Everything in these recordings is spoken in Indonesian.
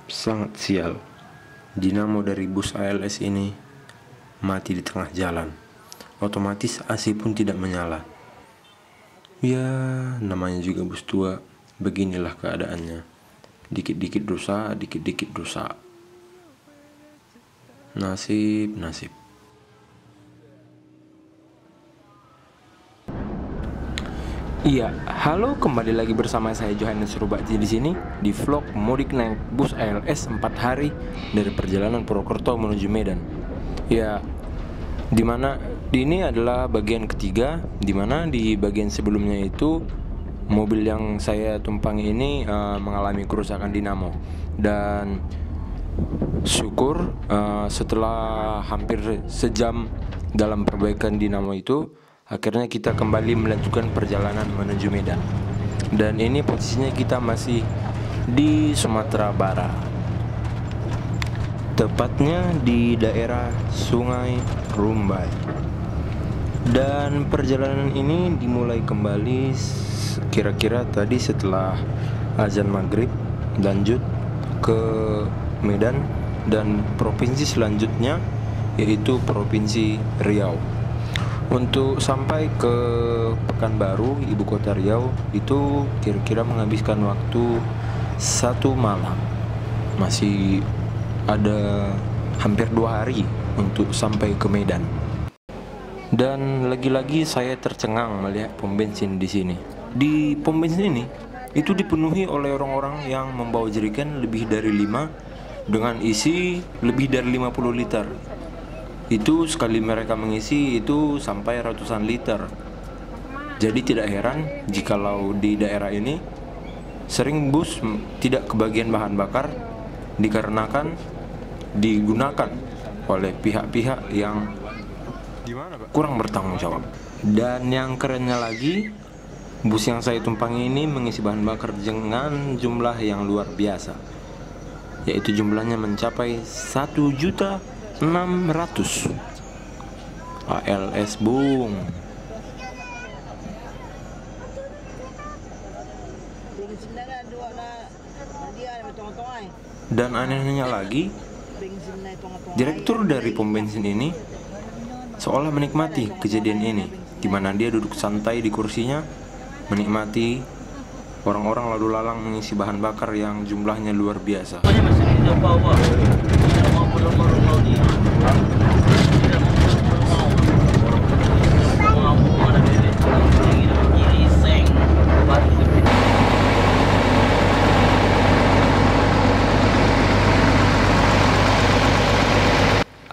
Sangat sial, dinamo dari bus ALS ini mati di tengah jalan. Otomatis AC pun tidak menyala. Ya, namanya juga bus tua, beginilah keadaannya. Dikit-dikit rusak, dikit-dikit rusak. Nasib. Iya, halo, kembali lagi bersama saya Johannes Rubakti di sini di vlog mudik naik bus ALS 4 hari dari perjalanan Purwokerto menuju Medan. Ya, dimana ini adalah bagian ketiga, dimana di bagian sebelumnya itu mobil yang saya tumpangi ini mengalami kerusakan dinamo. Dan syukur setelah hampir sejam dalam perbaikan dinamo itu, akhirnya kita kembali melanjutkan perjalanan menuju Medan. Dan ini posisinya kita masih di Sumatera Barat, tepatnya di daerah Sungai Rumbai. Dan perjalanan ini dimulai kembali kira-kira tadi setelah azan maghrib, lanjut ke Medan dan provinsi selanjutnya yaitu Provinsi Riau. Untuk sampai ke Pekanbaru, ibu kota Riau, itu kira-kira menghabiskan waktu 1 malam. Masih ada hampir 2 hari untuk sampai ke Medan. Dan lagi-lagi saya tercengang melihat pom bensin di sini. Di pom bensin ini itu dipenuhi oleh orang-orang yang membawa jerigen lebih dari 5 dengan isi lebih dari 50 liter. Itu sekali mereka mengisi itu sampai ratusan liter. Jadi tidak heran jikalau di daerah ini sering bus tidak kebagian bahan bakar dikarenakan digunakan oleh pihak-pihak yang kurang bertanggung jawab. Dan yang kerennya lagi, bus yang saya tumpangi ini mengisi bahan bakar dengan jumlah yang luar biasa, yaitu jumlahnya mencapai 1.600.000 ALS bung. Dan anehnya lagi, direktur dari pom bensin ini seolah menikmati kejadian ini, di mana dia duduk santai di kursinya menikmati orang-orang lalu lalang mengisi bahan bakar yang jumlahnya luar biasa.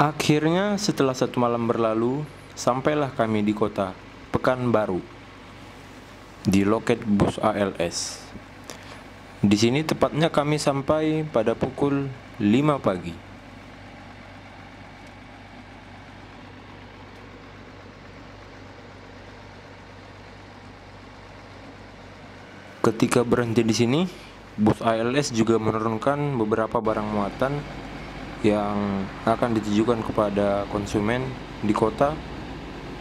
Akhirnya setelah 1 malam berlalu, sampailah kami di kota Pekanbaru, di loket bus ALS. Di sini tepatnya kami sampai pada pukul 5 pagi. Ketika berhenti di sini, bus ALS juga menurunkan beberapa barang muatan yang akan ditujukan kepada konsumen di kota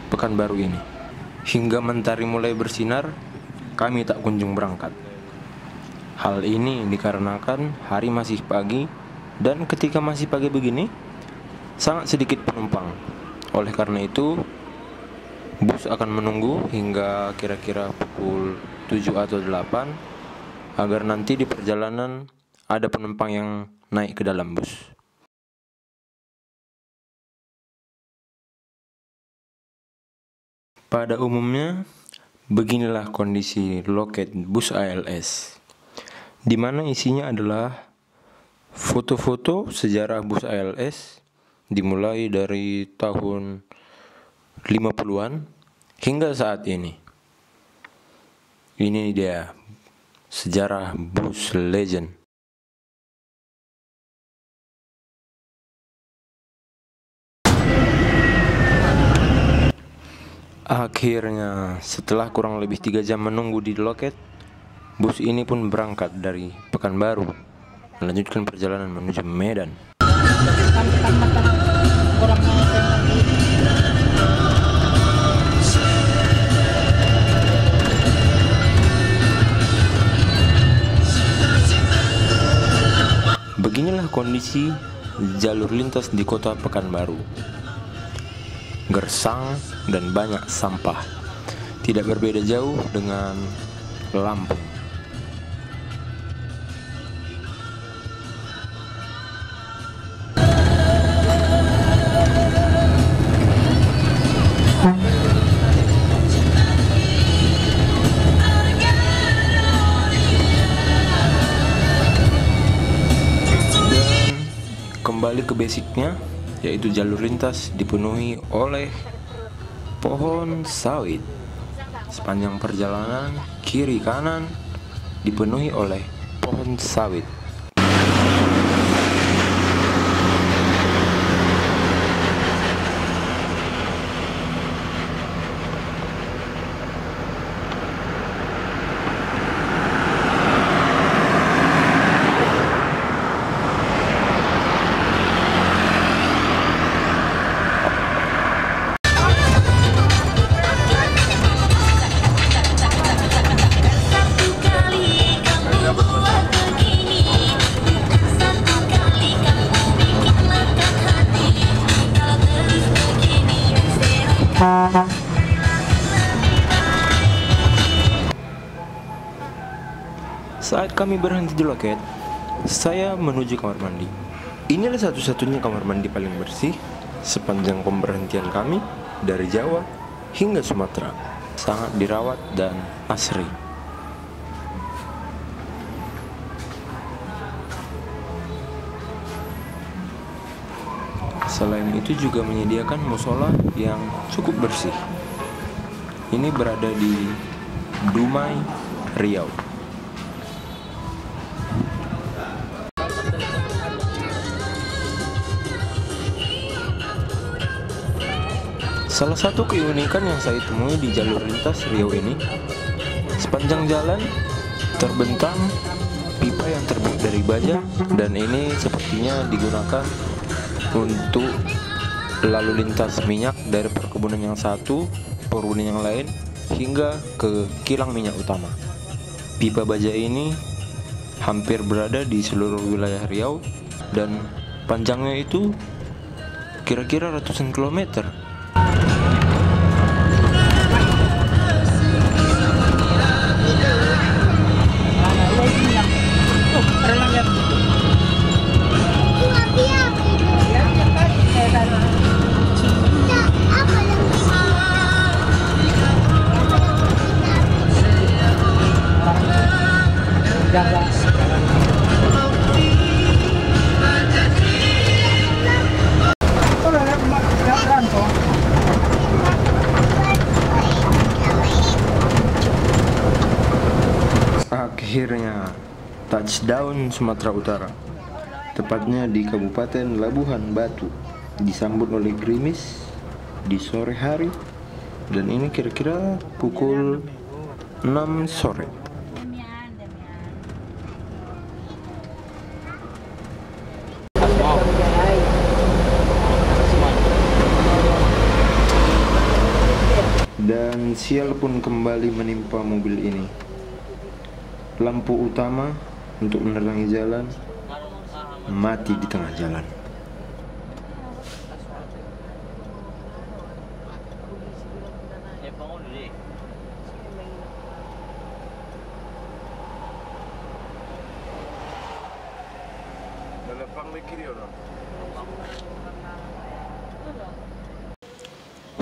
Pekanbaru ini. Hingga mentari mulai bersinar, kami tak kunjung berangkat. Hal ini dikarenakan hari masih pagi, dan ketika masih pagi begini, sangat sedikit penumpang. Oleh karena itu, bus akan menunggu hingga kira-kira pukul 7 atau 8 agar nanti di perjalanan ada penumpang yang naik ke dalam bus. Pada umumnya, beginilah kondisi loket bus ALS, di mana isinya adalah foto-foto sejarah bus ALS dimulai dari tahun 50-an hingga saat ini. Ini dia sejarah bus legend. Akhirnya, setelah kurang lebih 3 jam menunggu di loket, bus ini pun berangkat dari Pekanbaru, melanjutkan perjalanan menuju Medan. Beginilah kondisi jalur lintas di kota Pekanbaru. Gersang dan banyak sampah. Tidak berbeda jauh dengan Lampung. Kembali ke basicnya, yaitu jalur lintas dipenuhi oleh pohon sawit. Sepanjang perjalanan, kiri kanan dipenuhi oleh pohon sawit. Saat kami berhenti di loket, saya menuju kamar mandi. Inilah satu-satunya kamar mandi paling bersih sepanjang pemberhentian kami dari Jawa hingga Sumatera. Sangat dirawat dan asri. Selain itu juga menyediakan musola yang cukup bersih. Ini berada di Dumai, Riau. Salah satu keunikan yang saya temui di jalur lintas Riau ini, sepanjang jalan terbentang pipa yang terbuat dari baja, dan ini sepertinya digunakan untuk lalu lintas minyak dari perkebunan yang satu, perkebunan yang lain, hingga ke kilang minyak utama. Pipa baja ini hampir berada di seluruh wilayah Riau dan panjangnya itu kira-kira ratusan kilometer. Akhirnya touchdown Sumatera Utara, tepatnya di Kabupaten Labuhan Batu, disambut oleh gerimis di sore hari, dan ini kira-kira pukul 6 sore. Dan sial pun kembali menimpa mobil ini. Lampu utama untuk menerangi jalan mati di tengah jalan.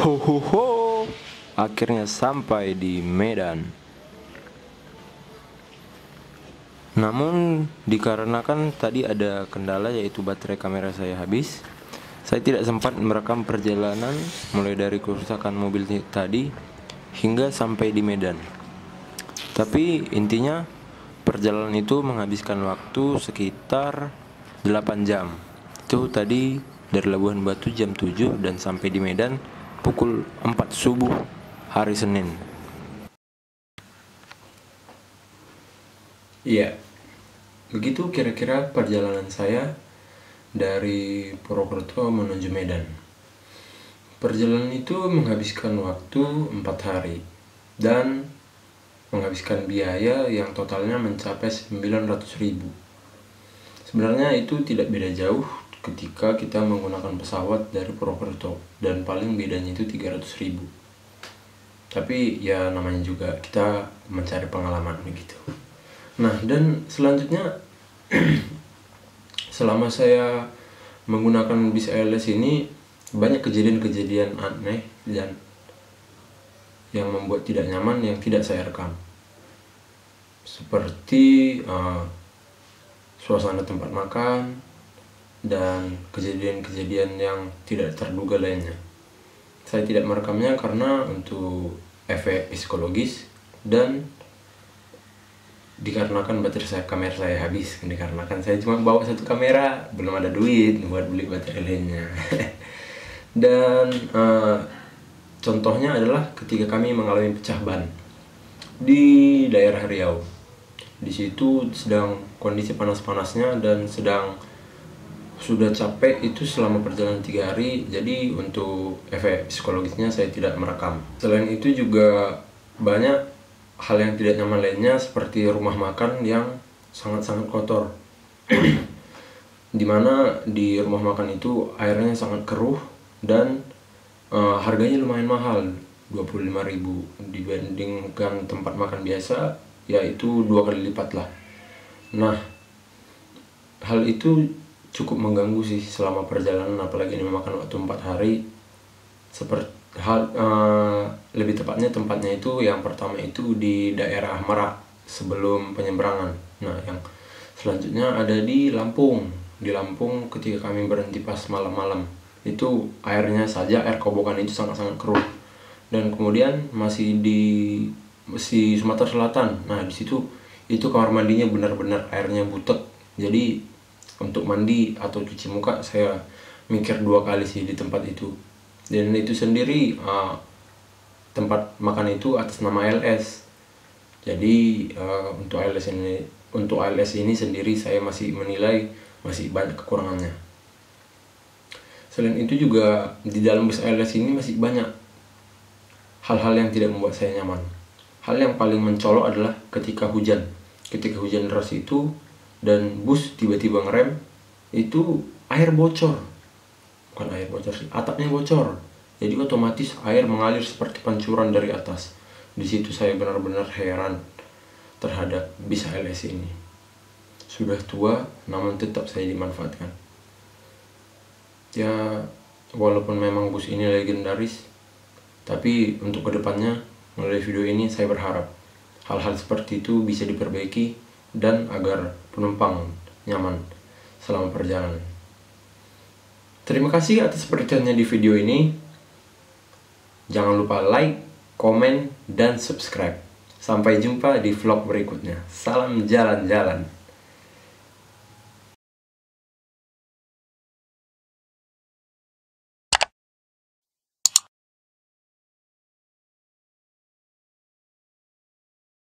Ho ho ho, akhirnya sampai di Medan. Namun dikarenakan tadi ada kendala, yaitu baterai kamera saya habis, saya tidak sempat merekam perjalanan mulai dari kerusakan mobil tadi hingga sampai di Medan. Tapi intinya perjalanan itu menghabiskan waktu sekitar 8 jam. Itu tadi dari Labuhan Batu jam 7 dan sampai di Medan pukul 4 subuh hari Senin. Iya, begitu kira-kira perjalanan saya dari Purwokerto menuju Medan. Perjalanan itu menghabiskan waktu 4 hari dan menghabiskan biaya yang totalnya mencapai 900.000. Sebenarnya itu tidak beda jauh ketika kita menggunakan pesawat dari Purwokerto, dan paling bedanya itu 300.000. Tapi ya namanya juga kita mencari pengalaman begitu. Nah, dan selanjutnya selama saya menggunakan bis ALS ini banyak kejadian-kejadian aneh dan yang membuat tidak nyaman yang tidak saya rekam. Seperti suasana tempat makan dan kejadian-kejadian yang tidak terduga lainnya. Saya tidak merekamnya karena untuk efek psikologis dan dikarenakan kamera saya habis. Dikarenakan saya cuma bawa satu kamera, belum ada duit buat beli baterai lainnya. Dan contohnya adalah ketika kami mengalami pecah ban di daerah Riau. Di situ sedang kondisi panas-panasnya dan sudah capek itu selama perjalanan 3 hari. Jadi untuk efek psikologisnya saya tidak merekam. Selain itu juga banyak hal yang tidak nyaman lainnya, seperti rumah makan yang sangat-sangat kotor. Dimana di rumah makan itu airnya sangat keruh dan harganya lumayan mahal, 25.000 dibandingkan tempat makan biasa, yaitu 2 kali lipat lah. Nah, hal itu cukup mengganggu sih selama perjalanan, apalagi ini memakan waktu 4 hari. Lebih tepatnya tempatnya itu yang pertama itu di daerah Merak sebelum penyeberangan. Nah, yang selanjutnya ada di Lampung. Di Lampung ketika kami berhenti pas malam-malam, itu air kobokan itu sangat-sangat keruh. Dan kemudian masih di Sumatera Selatan. Nah, di situ itu kamar mandinya benar-benar airnya butek. Jadi untuk mandi atau cuci muka saya mikir 2 kali sih di tempat itu. Dan itu sendiri tempat makan itu atas nama ALS. Jadi untuk ALS ini sendiri saya masih menilai masih banyak kekurangannya. Selain itu juga di dalam bus ALS ini masih banyak hal-hal yang tidak membuat saya nyaman. Hal yang paling mencolok adalah ketika hujan deras itu dan bus tiba-tiba ngerem, itu atapnya bocor. Jadi otomatis air mengalir seperti pancuran dari atas. Di situ saya benar-benar heran terhadap bis ALS ini. Sudah tua, namun tetap saya dimanfaatkan. Ya, walaupun memang bus ini legendaris, tapi untuk kedepannya melalui video ini saya berharap hal-hal seperti itu bisa diperbaiki dan agar penumpang nyaman selama perjalanan. Terima kasih atas perhatiannya di video ini. Jangan lupa like, komen, dan subscribe. Sampai jumpa di vlog berikutnya. Salam jalan-jalan.